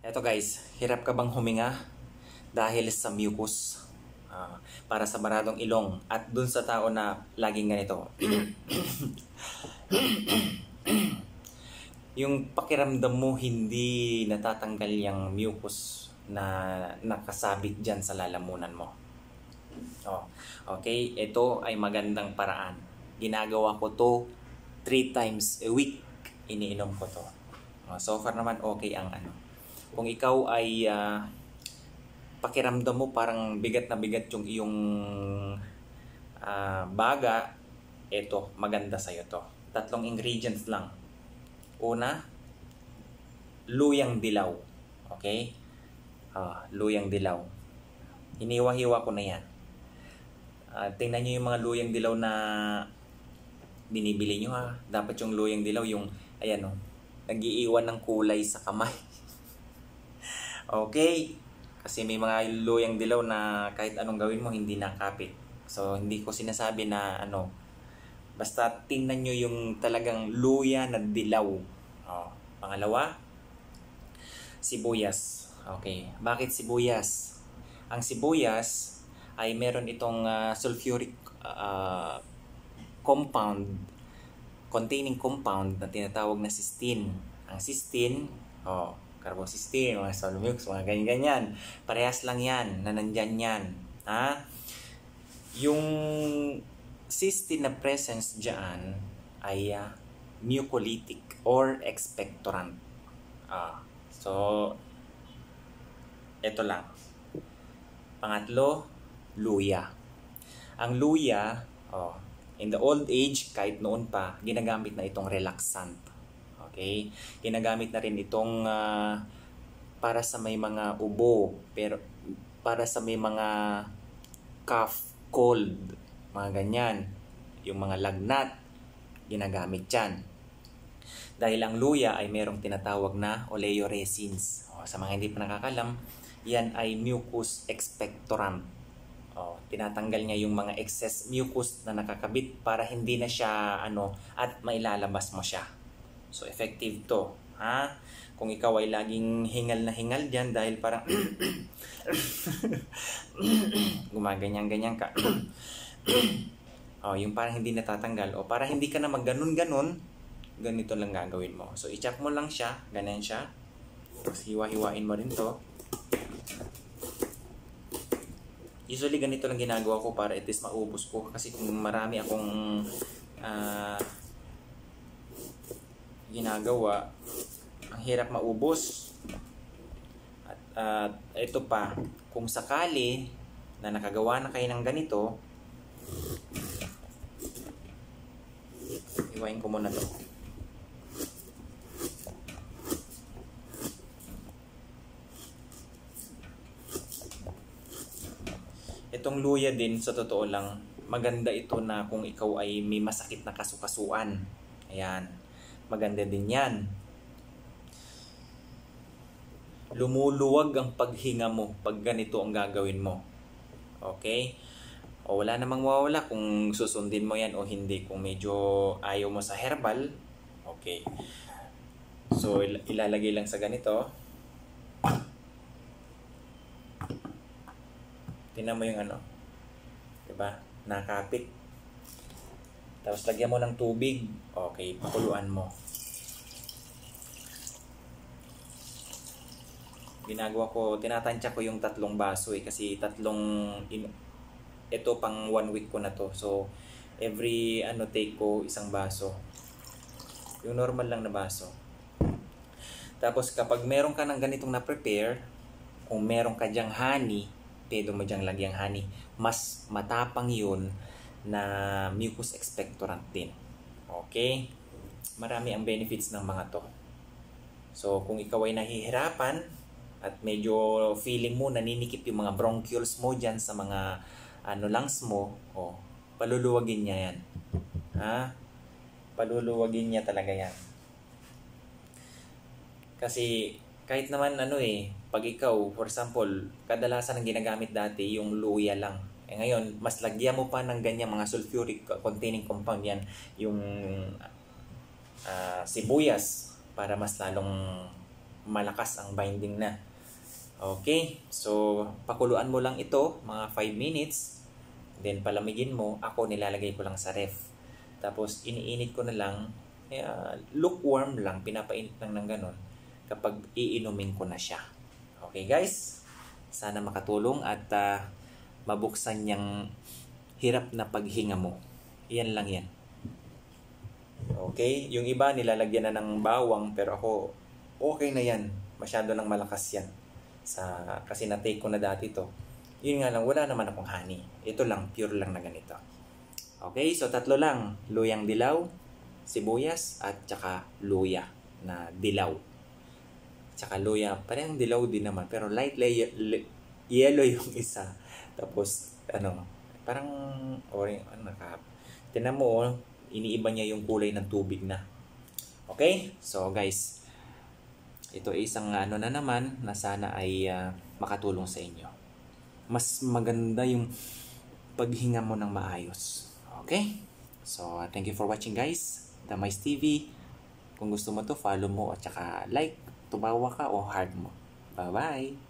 Eto guys, hirap ka bang huminga dahil sa mucus? Para sa maradong ilong at dun sa tao na laging ganito. Yung pakiramdam mo hindi natatanggal yung mucus na nakasabit dyan sa lalamunan mo. Okay, ito ay magandang paraan. Ginagawa ko to 3 times a week. Iniinom ko to. So far naman okay ang ano. Kung ikaw ay pakiramdam mo parang bigat na bigat yung iyong baga, ito, maganda sa'yo to. 3 ingredients lang. Una, luyang dilaw. Okay? Luyang dilaw. Hiniwa-hiwa ko na yan. Tingnan nyo yung mga luyang dilaw na binibili nyo ha. Dapat yung luyang dilaw, yung, ayan o, nag-iiwan ng kulay sa kamay. Okay? Kasi may mga luyang dilaw na kahit anong gawin mo, hindi nakapit. So, hindi ko sinasabi na ano, basta tingnan nyo yung talagang luya na dilaw. Pangalawa, sibuyas. Okay. Bakit sibuyas? Ang sibuyas ay meron itong sulfuric compound, containing compound na tinatawag na cysteine. Ang cysteine, carbocysteine, mga solmux, mga ganyan-ganyan. Parehas lang yan, na nandyan yan. Yung cysteine na presence dyan ay mucolytic or expectorant. So, ito lang. Pangatlo, luya. Ang luya, in the old age, kahit noon pa, ginagamit na itong relaxant. Okay? Ginagamit na rin itong para sa may mga ubo, pero para sa may mga cough, cold, mga ganyan. Yung mga lagnat, ginagamit yan. Dahil ang luya ay merong tinatawag na oleoresins. Sa mga hindi pa nakakalam, yan ay mucus expectorant. Tinatanggal niya yung mga excess mucus na nakakabit para hindi na siya at mailalabas mo siya. So effective to. Kung ikaw ay laging hingal na hingal diyan dahil parang gumaganyan-ganyan ka. Yung parang hindi natatanggal o para hindi ka na magganon-ganon, ganito lang gagawin mo. So i-check mo lang siya, ganyan siya. Tapos hiwa-hiwain mo rin to. Usually ganito lang ginagawa ko para at least maubos ko kasi kung marami akong ginagawa, ang hirap maubos. At ito pa, kung sakali na nakagawa na kayo ng ganito, iwain ko muna to. Itong luya din, sa totoo lang, maganda ito na kung ikaw ay may masakit na kasukasuan. Ayan. Maganda din yan. Lumuluwag ang paghinga mo pag ganito ang gagawin mo. Okay? O wala namang mawawala kung susundin mo yan o hindi. Kung medyo ayaw mo sa herbal, okay. So, ilalagay lang sa ganito. Tingnan mo yung diba? Nakapit. Tapos lagyan mo ng tubig. Okay, pakuluan mo. Ginagawa ko, tinatansya ko yung 3 baso kasi ito pang 1 week ko na to. So, every take ko 1 baso. Yung normal lang na baso. Tapos kapag meron ka ng ganitong na-prepare, kung meron ka dyang honey, pwede mo dyang lagyang honey. Mas matapang yun na mucus expectorant din. Okay? Marami ang benefits ng mga to. So, kung ikaw ay nahihirapan at medyo feeling mo naninikip yung mga bronchioles mo dyan sa mga lungs mo, paluluwagin niya yan. Paluluwagin niya talaga yan. Kasi kahit naman pag ikaw, for example, kadalasan ang ginagamit dati yung luya lang. Ngayon, mas lagyan mo pa ng ganyan mga sulfuric containing compound yan, yung sibuyas, para mas lalong malakas ang binding na. Okay, so pakuluan mo lang ito mga 5 minutes. Then palamigin mo. Ako nilalagay ko lang sa ref. Tapos iniinit ko na lang. Lukewarm lang, pinapainit lang ng ganun kapag iinumin ko na siya. Okay guys, sana makatulong at mabuksan yung hirap na paghinga mo. Yan lang yan. Okay, yung iba nilalagyan na ng bawang, pero ako okay na yan. Masyado lang malakas yan. Kasi na-take ko na dati to. Yun nga lang, wala naman akong honey. Ito lang, pure lang na ganito. Okay, so 3 lang. Luyang dilaw, sibuyas, at saka luya na dilaw. Tsaka luya, parang dilaw din naman, pero light yellow yung isa. Tapos, parang tinan mo, iniiba niya yung kulay ng tubig na. Okay, so guys, ito ay isang na naman na sana ay makatulong sa inyo. Mas maganda yung paghinga mo ng maayos. Okay? So, thank you for watching guys. Damais TV. Kung gusto mo to, follow mo at saka like, tumawa ka o heart mo. Bye-bye!